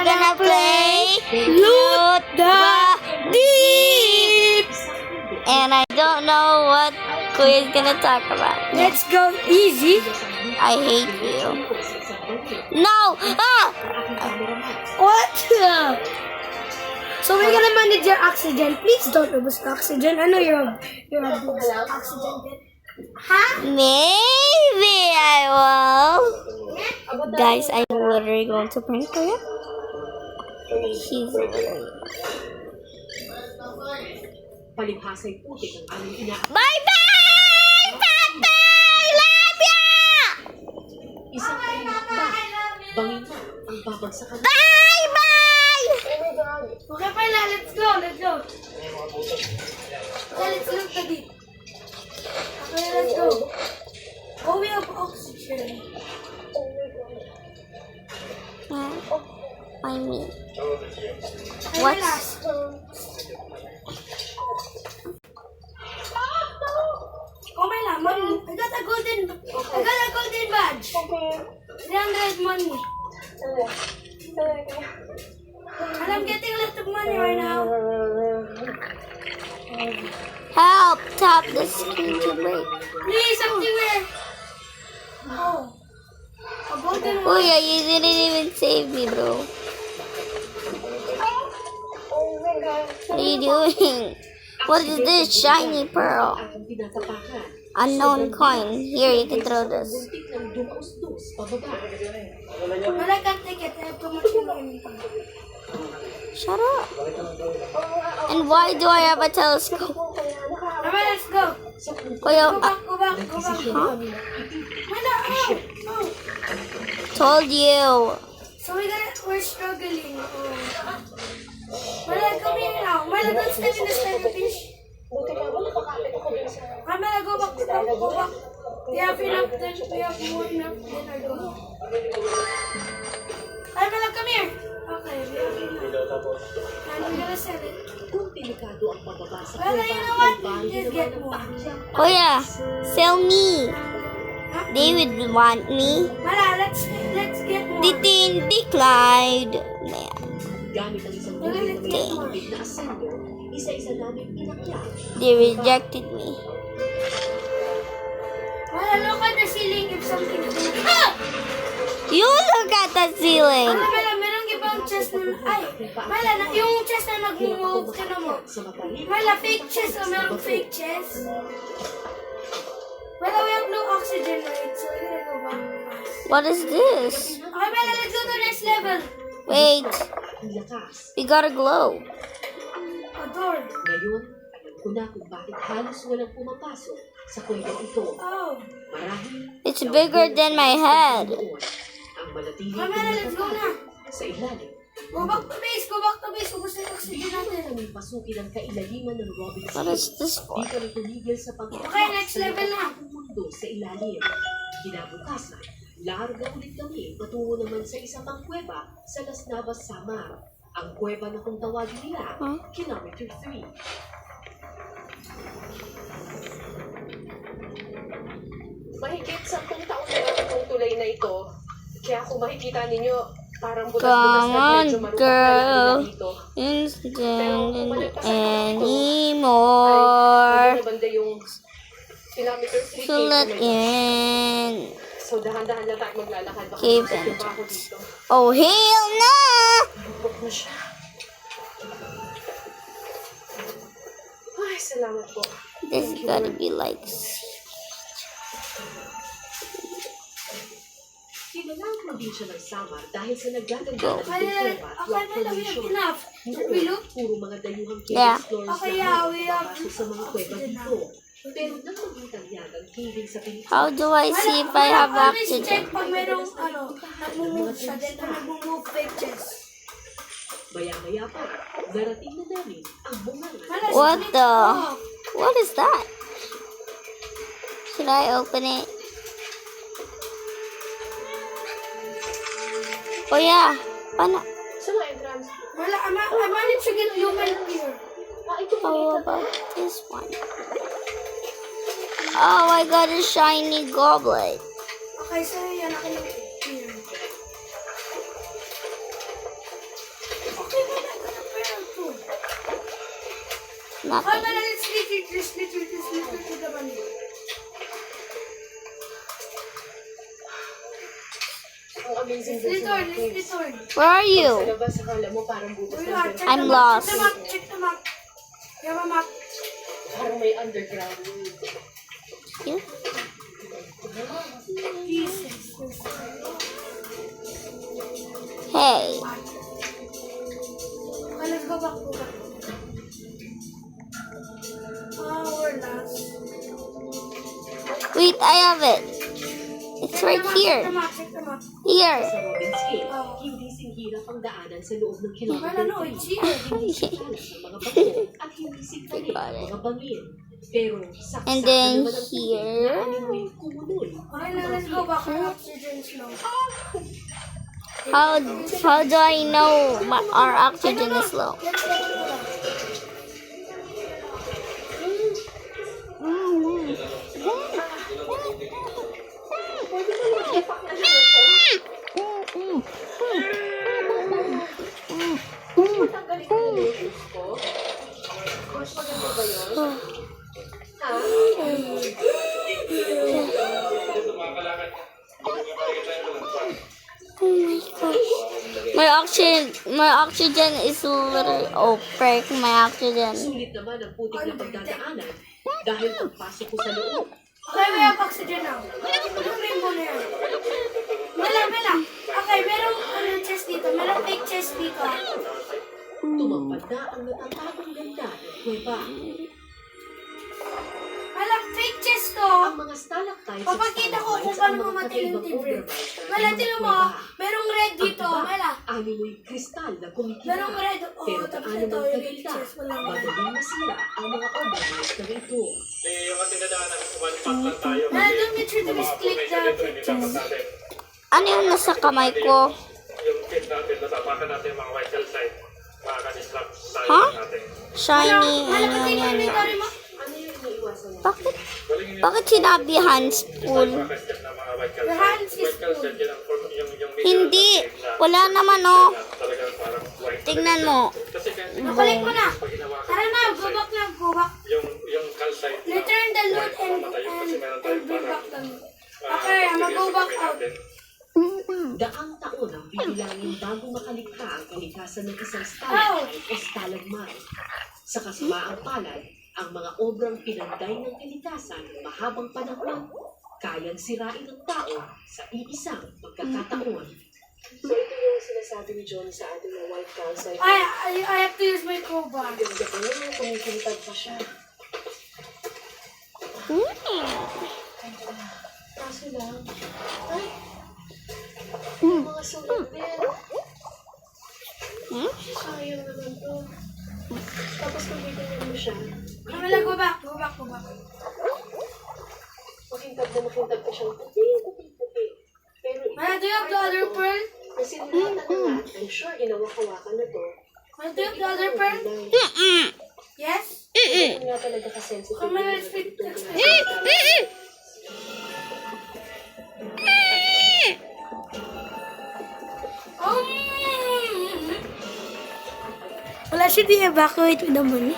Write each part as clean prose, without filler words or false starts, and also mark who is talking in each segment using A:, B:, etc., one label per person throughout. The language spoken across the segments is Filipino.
A: gonna play Loot the Deep. And I don't know what Kuya's gonna talk about.
B: Let's go easy.
A: I hate you. No! Ah!
B: What? So we're gonna manage your oxygen. Please don't lose oxygen. I know you're oxygen. Huh?
A: Maybe I will. Guys, I'm literally going to prank Kuya. He's literally...
C: Palibhasa'y putik ang aming ina.
A: Bye-bye! Tatay! Love ya!
C: Isang kainakta. Bangin mo ang babagsakan.
A: Bye-bye!
B: Okay, Paila, let's go. Let's go. Okay, let's look at it. Okay, let's go. Oh, we have oxygen.
A: I mean...
B: Okay,
A: What's-
B: last. Oh my god, money. I got a golden badge. 300 money. And I'm getting a lot of money right now.
A: Help! Tap the screen to break.
B: Please, something there. Oh. A golden one.
A: Kuya, you didn't even save me, bro. What are you doing? What is this? Shiny pearl.
C: Aking tinatapakan.
A: Unknown coin. Here, you can throw this.
C: Buntik ng dumaus-dus pababa.
B: But I can't take it. I have too much money.
A: Shut up. And why do I have a telescope?
B: Alright, let's go.
A: Kuya,
B: Go back, go back, go back.
A: huh?
B: Wala, oh.
A: Told you.
B: So we're struggling. Oh. Mala, come here now. Mala, don't step in the starfish. Mala, go back, go back. We have enough, we have more enough than I go. Ay, Mala, come here. Okay, we have enough. And we're gonna sell it.
C: Kung delikado ang pababa sa
B: Well, you know what? Just get more.
A: Kuya, sell me. They would want me.
B: Mala, let's get more.
A: Titin, declined. Man.
C: gamit ang isang
B: Let's get more.
C: na ascender, isa-isa namin inakla.
A: They rejected me.
B: Mala, look at the ceiling if something is in it. Ah!
A: You look at the ceiling.
B: Mala, merong ibang chest na... Ay, Mala, yung chest na nag-move ka na mo.
C: Sa matalim,
B: Mala, fake chest o merong fake chest. Mala, we have no oxygen, right? So we're gonna go back fast.
A: What is this?
B: Okay, Mala, let's go to the next level.
A: Wait,
C: ang lakas.
A: we got a glow.
B: A door.
C: Ngayon, alam ko na kung bakit halos walang pumapasok sa kwentong ito.
B: Oh.
C: Marahil,
A: It's bigger than my head.
C: doon, ang manatiling
B: Okay, Mala, let's go na.
C: sa ilalim.
B: Go back to base, go back to base. Ubus na yung oxygen natin.
C: Namin pasukin ang kailaliman ng Robinson.
A: What is this for?
C: Di kami tumigil sa pag-
B: Okay, next level na.
C: Ang mundo sa ilalim. Kinabukasan, larga ulit kami patungo naman sa isang pang kuweba sa Las Navas, Samar. Ang kuweba na kung tawagin nila,
A: Huh?
C: Kilometer 3. Mahigit 10 taon na lang itong tulay na ito. Kaya kung makikita ninyo, parang butas-butas
A: Come
C: na
A: on,
C: medyo marupok na
A: girl.
C: lang dito.
A: Instant anymore.
C: Ay, banda yung kilometer 3
A: To let in.
C: So, dahan-dahan lang tayo maglalakad. Baka
A: Cave
C: masakit
A: entrance.
C: pa ako dito.
A: Oh, hell no!
C: Bukod na siya. Ay, salamat po.
A: This is gotta be like...
C: Kinalang mo din siya ng Samar dahil sa nagdadagdag
A: Go.
C: ng kuweba at rock
B: Okay, Mala, we have
C: formation.
B: enough. We look.
C: Puro mga dayuhang cave
A: Yeah.
C: explorers
B: Okay,
C: lang
B: yeah,
C: ang
B: we have
C: papasok sa mga kuweba dito. Pero nang maging tagyag ang caving sa Pilipinas,
A: How do I see if I have
B: Always
A: oxygen?
B: check pag merong, nag-move siya. Then, pag nag-move fake chest.
C: maya-maya pa, narating na namin ang bunga.
B: Mala,
A: What
B: split
A: the?
B: off.
A: What is that? Should I open it? Oh yeah. Paano?
C: Sa mga entrance,
B: Mala, I managed to get human here.
C: ito
A: How about this one? Oh, I got a shiny goblet.
B: Okay, so yan ako yung here.
A: Nothing.
B: let's retreat to the money.
C: Ang amazing din sa
B: Return,
C: mga
B: let's
C: kids.
B: return.
A: Where are
C: Sa
A: you?
C: labas, akala mo parang butas
B: We
C: ng
B: are,
C: ganun.
A: I'm lost.
B: Check the map. You have a map.
C: Parang may underground.
A: You?
B: Jesus.
A: Hey.
B: Okay, let's go back. Oh, we're lost.
A: Wait, I have it. It's right here.
B: Check the map.
A: Here.
C: Sa Robin's Hill,
B: Oh.
C: hindi singhirap ang daanan sa loob ng
B: Well,
C: kilometer
B: no,
C: 3.
B: it's here.
C: Hindi sigtalas ng mga bato at hindi sigtalit
A: Got
C: ng
A: it.
C: mga bangin. Pero saksakan
A: And then
C: naman ang
A: here.
C: na animoy kumunol.
B: Okay, now let's go back. Our oxygen is low.
A: How do I know our oxygen is low?
B: Let's go to the lab.
C: Tanggalin ko na yung shoes ko. Mas maganda ba yun? Ha?
A: My oxygen is literally, oh frick, my oxygen.
C: Sulit naman ang putik na pagdadaanan dahil pagpasok ko sa loob.
B: Okay, we have oxygen now. Anong rainbow na yan? Mela. Okay, merong chest dito. Merong fake chest dito.
C: Tumapad na ang natatagong ganda ng kuweba.
B: Mela, fake chest to.
C: Ang mga stalactites
B: Papakita ko kung paano mamatay yung libre. Mela, tinan mo, merong red dito. Mela,
C: Animoy kristal na kumikita.
B: merong red. Oo,
C: Pero
B: tapos
C: paano
B: ito
C: man
B: yung fake
C: kalita,
B: chest. Walang red.
C: madaling masira ang mga overnight na ito.
D: Yung ating nadaanan, one pack lang tayo.
B: Mela, don't make sure to misclick the fake chest.
A: Ano yung nasa kamay ko?
D: Yung kit natin, natapakan natin yung mga white cell site. Makaka-dislap tayo
A: Huh?
D: natin.
A: Shiny,
B: Mela,
A: ano
B: pati yung
A: yan.
B: inventory mo.
C: Ano yung iniiwasan natin?
A: Bakit sinabi hands full?
D: Maka-step na mga white cell
B: Your
D: site.
B: hands is
D: White cell
B: full.
D: site, yun ang yung
A: Hindi.
D: na
A: Wala naman oh.
D: talagang parang white.
A: Tingnan mo.
D: Kasi kasi
B: Nakalik mo na.
D: pag hinawakan
B: Tara na,
D: yung
B: go
D: site,
B: back na, go back.
D: yung calcite na
B: Return the loot
D: white, mamamatay yun kasi meron tayong
B: and bring
D: parang
B: back the loot. Okay, I'm gonna go back out.
C: Daang taon ang bibilangin bago makalikha ang kalikasan ng isang stalactite o stalagmite. Sa kasamaang palad, ang mga obrang pinagday ng kalikasan ng mahabang panahon, kayang sirain ng tao sa iisang pagkakataon. So ito yung sinasabi ni Johnny sa ating na white calcite.
B: I have to use my crowbar.
C: Ganda ko naman, kumikintag pa siya. Kaso lang, ay, yung mga sulat din. Sayang naman to. Tapos pag-ibigyan mo siya,
B: Camila, go back.
C: makintag pa siyang puti. Pero
B: Mala, do you have the other pearl?
C: kasi nilatan na nga, I'm sure ginawa-hawakan na to.
B: Mala, do you have the other pearl? Yes?
C: Hindi nga talaga ka-sensitive.
B: Camila, let's fit. Wala should we evacuate with the money?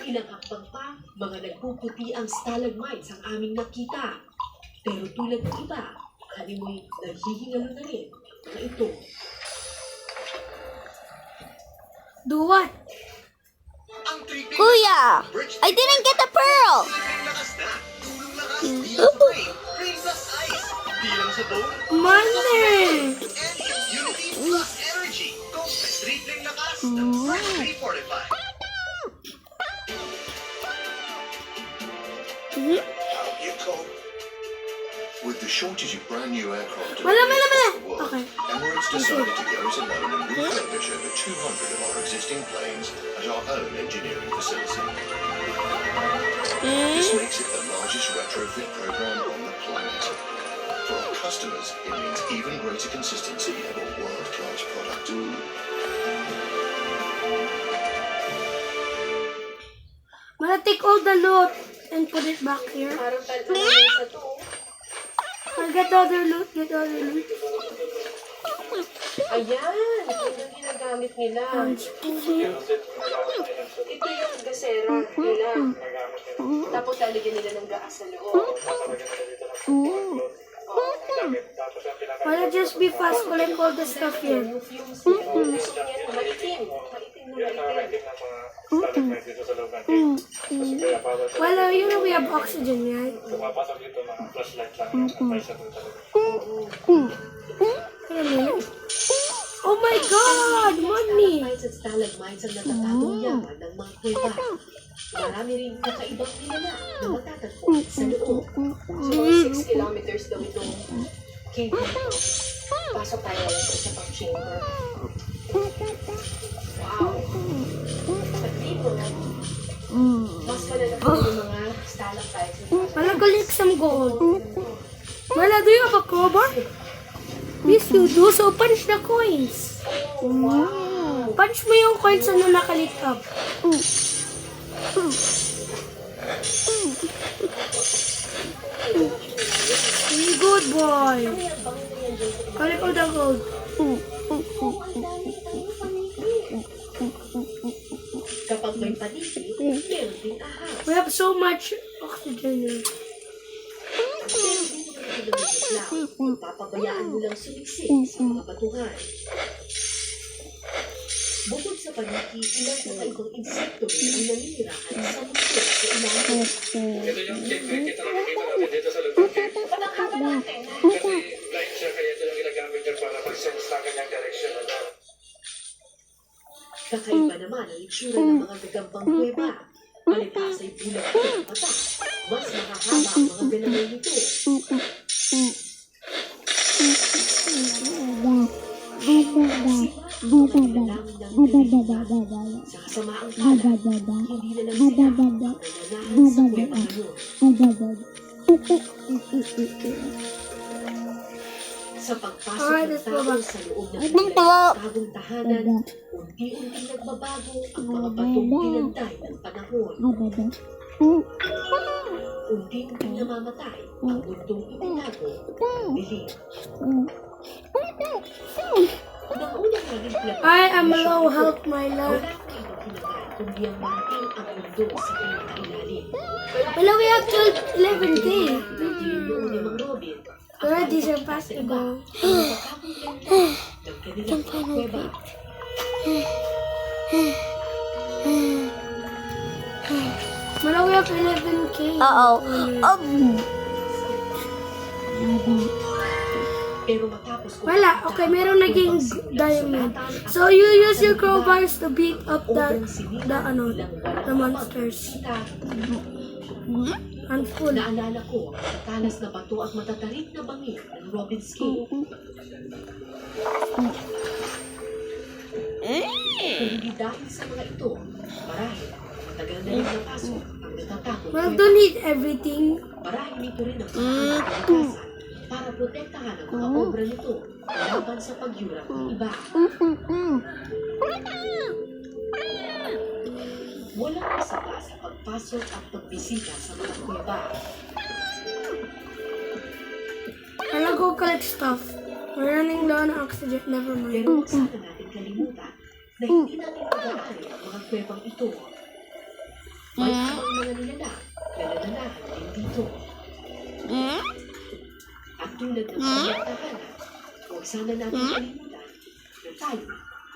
C: Ilang hakbang pa, mga nagpuputi ang stalagmites ang aming nakita. Pero tulad ng iba, animoy naghihingalo na rin mga ito.
B: Do what?
A: Kuya, I didn't get the pearl.
B: Money!
E: With the shortage of brand new aircraft
B: Mala.
E: across the world,
B: Okay.
E: Emirates decided to go it alone and refurbish over 200 of our existing planes at our own engineering facility. This makes it the largest retrofit program on the planet. For our customers, it means even greater consistency of a world-class product.
B: Mala, take all the loot and put it back here.
C: Parang talpa na sa to.
B: Get other loot, get other loot.
C: Ayan, ito yung ginagamit nila. Ito yung gasera nila. Tapos lalagyan nila ng gas sa loob.
B: Wanna just be fast, collect all the stuff here.
C: Yung fumes nila. Gusto niya maitim. Maitim na maitim.
D: stalagmite dito sa loob ng cave. Kasi kaya bawal sa
B: Well, you know we have oxygen, right?
D: pumapasok dito mga flashlight lang yung advisable talaga.
B: Wait a minute. Oh my God! Money!
C: Stalagmites at stalagmites ang natatagong yaman ng mga kuweba. Marami rin kakaibang pinala na matatagpuan sa loob. So, 6 kilometers daw itong cave na ito. Pasok tayo sa isa pang chamber. Wow! At dito, mas malalaki yung mga stalactites.
B: Wanna collect some gold? Mala, do you have a crowbar? Yes, you do. So, punch the coins. Punch mo yung coins na nakalit up. Good boy. Collect all the gold.
C: Kapag may panisi, meron din ahas.
B: We have so much oxygen here.
C: Papabayaan mo lang sumiksik sa mga batuhan. Bukod sa paniki, ilang kakaibang insekto rin ang naninirahan sa mundo sa ilalim.
D: Ito yung cave cricket na nakikita natin dito sa loob ng cave. Kasi blind siya kaya ito yung ginagamit niya para mag-sense ng kanyang direction.
C: Kakaiba naman ang itsura ng mga gagambang kuweba. Palibhas ay bulag ko ng mata. Mas makahaba ang mga galaw nito. Sa kasamaang palad, hindi na lang sila nananahan sa kuweba ngayon. Sa pagpasok ng tao sa loob ng bagong tahanan, unti-unting nagbabago ang mga batong pinantay ng panahon. Unti-unting namamatay ang mundong itinago ng dilim. Nang unang naging plano,
B: I am low health, my love.
C: wala kang ibang hinagaan kundi ang marating ang mundo sa pinakailalim.
B: Hello, we have killed 11K.
C: Hindi noon limang Robin,
B: Already surpassed the goal.
C: ng kanilang kuweba.
B: Mala, we have 11K.
C: Pero matapos
B: Wala. Okay, meron naging diamond. So, you use your crowbars to beat up the monsters. And full.
C: Naalala ko ang talas na bato at matatarik na bangin ng Robin's Cave. Kung hindi dahil sa mga ito, marahil matagal na rin napasok ang natatakot.
B: Well, don't need everything.
C: Marahil nito rin ang pagkakatasan para protektahan ang mga obra nito laban sa pagyurang ng iba. Walang kasama sa pagpasok at pagbisita sa mga kuweba.
B: I'll go collect stuff. We're running low on oxygen. Never mind.
C: Pero huwag sana natin kalimutan na hindi natin pag-aari ang mga kuwebang ito. May ibang mga nilalang na nananahan din dito. At tulad ng kanyang tahanan, huwag sana natin kalimutan na tayo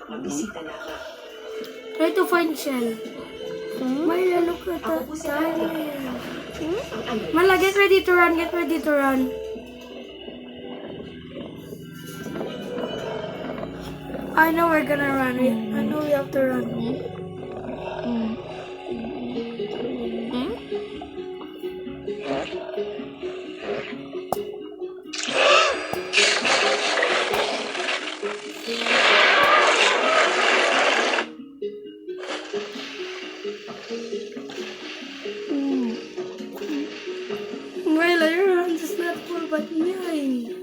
C: mga bisita lamang.
B: Try to find shell. Mala, look at that diamond.
C: Ang alay,
B: Mala, get ready to run. Get ready to run. I know we're gonna run. I know we have to run. Mala, your hand is not full but mine.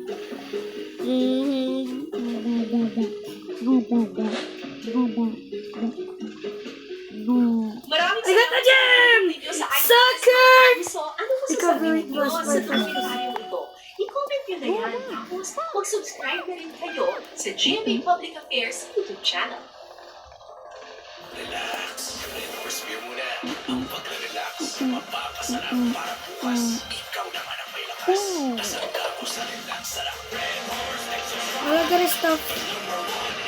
C: maraming
B: I got the gem!
C: video sa
B: Sucker!
C: So, ano
B: Recovery
C: masasabi niyo
B: was
C: sa
B: my
C: dokumentaryo ito? I-comment nyo na yan. Tapos, mag-subscribe na rin kayo sa GMA Public Affairs YouTube channel.
F: Relax. Reinforce beer muna. Ang pagre-relax, mapapasarap para bukas. Ikaw naman ang may lakas. Nasanda ko sa relax. Sarap. Reinforce extra strong.
B: Wala ka rin stuff.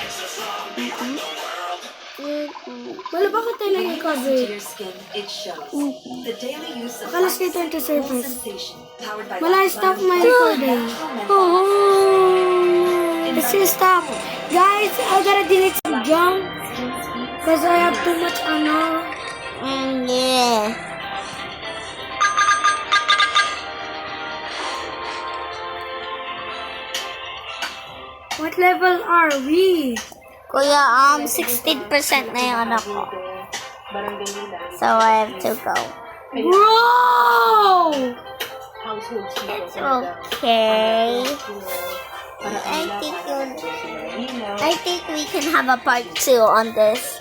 F: Extra strong. Beyond the world.
B: Wala, bakit tayo
C: To
B: nag-cover?
C: your skin, it shows. The daily use of
B: Akalas kayo to
C: Lactose
B: surface.
C: Sensation, powered by
B: Wala,
C: Lactose
B: stop my
C: Bio,
B: recording.
C: natural menthol.
B: Oh, let's just stop. Guys, I gotta delete some junk. Because I have too much
A: Yeah.
B: What level are we?
A: Kuya, 16% na yung anak ko. So, I have to go.
B: Bro!
A: It's okay. I think we can have a part 2 on this.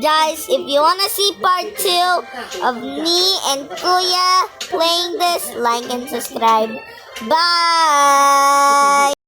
A: Guys, if you wanna see part 2 of me and Kuya playing this, like and subscribe. Bye!